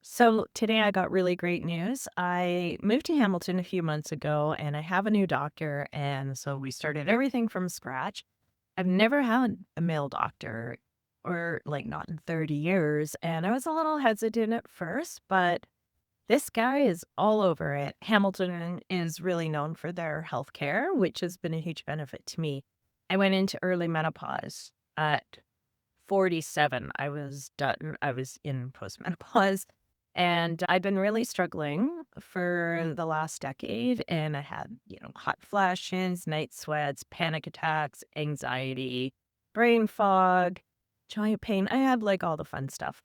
So today I got really great news. I moved to Hamilton a few months ago and I have a new doctor. And so we started everything from scratch. I've never had a male doctor or like not in 30 years. And I was a little hesitant at first, but this guy is all over it. Hamilton is really known for their healthcare, which has been a huge benefit to me. I went into early menopause at 47. I was done. I was in postmenopause and I've been really struggling for the last decade. And I had, hot flashes, night sweats, panic attacks, anxiety, brain fog, giant pain. I had like all the fun stuff.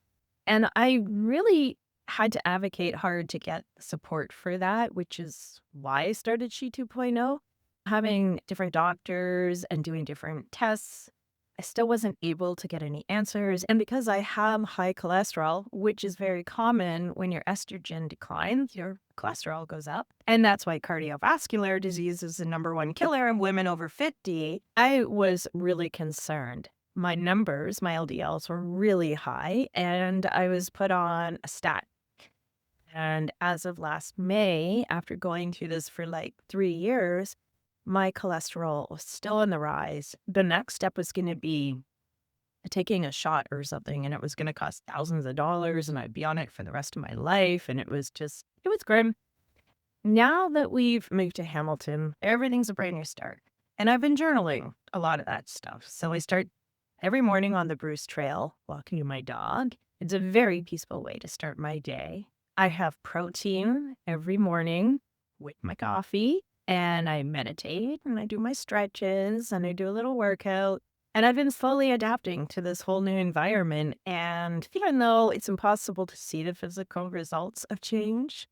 And I really had to advocate hard to get support for that, which is why I started She 2.0. Having different doctors and doing different tests, I still wasn't able to get any answers. And because I have high cholesterol, which is very common when your estrogen declines, your cholesterol goes up. And that's why cardiovascular disease is the number one killer in women over 50. I was really concerned. My numbers, my LDLs were really high, and I was put on a stat. And as of last May, after going through this for like 3 years, my cholesterol was still on the rise. The next step was going to be taking a shot or something, and it was going to cost thousands of dollars, and I'd be on it for the rest of my life. And it was grim. Now that we've moved to Hamilton, everything's a brand new start. And I've been journaling a lot of that stuff. So I start every morning on the Bruce Trail, walking my dog. It's a very peaceful way to start my day. I have protein every morning with my coffee, and I meditate and I do my stretches and I do a little workout. And I've been slowly adapting to this whole new environment. And even though it's impossible to see the physical results of change,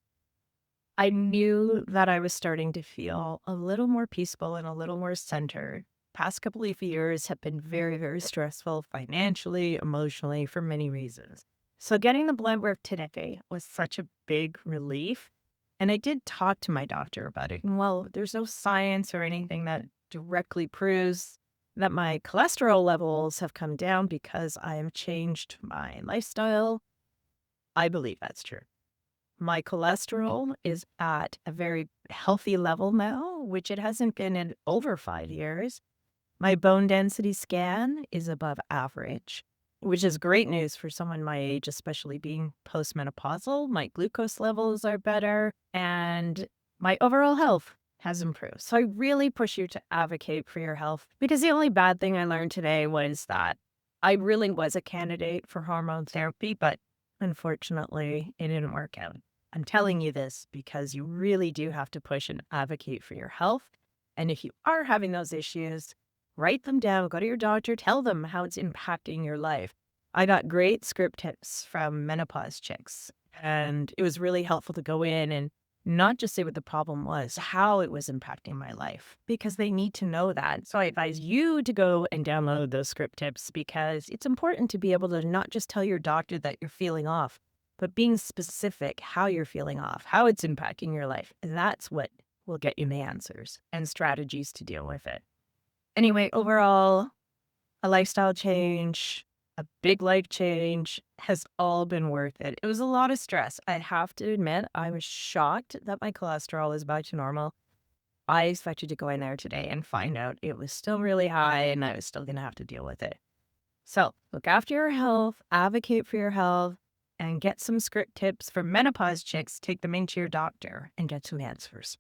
I knew that I was starting to feel a little more peaceful and a little more centered. Past couple of years have been very, very stressful financially, emotionally, for many reasons. So getting the blood work today was such a big relief. And I did talk to my doctor about it. And well, there's no science or anything that directly proves that my cholesterol levels have come down because I have changed my lifestyle. I believe that's true. My cholesterol is at a very healthy level now, which it hasn't been in over 5 years. My bone density scan is above average, which is great news for someone my age, especially being postmenopausal. My glucose levels are better and my overall health has improved. So I really push you to advocate for your health because the only bad thing I learned today was that I really was a candidate for hormone therapy, but unfortunately, it didn't work out. I'm telling you this because you really do have to push and advocate for your health. And if you are having those issues, write them down, go to your doctor, tell them how it's impacting your life. I got great script tips from menopause chicks, and it was really helpful to go in and not just say what the problem was, how it was impacting my life, because they need to know that. So I advise you to go and download those script tips because it's important to be able to not just tell your doctor that you're feeling off, but being specific how you're feeling off, how it's impacting your life. That's what will get you the answers and strategies to deal with it. Anyway, overall, a lifestyle change, a big life change has all been worth it. It was a lot of stress. I have to admit, I was shocked that my cholesterol is back to normal. I expected to go in there today and find out it was still really high and I was still going to have to deal with it. So look after your health, advocate for your health, and get some script tips for menopause chicks. Take them into your doctor and get some answers.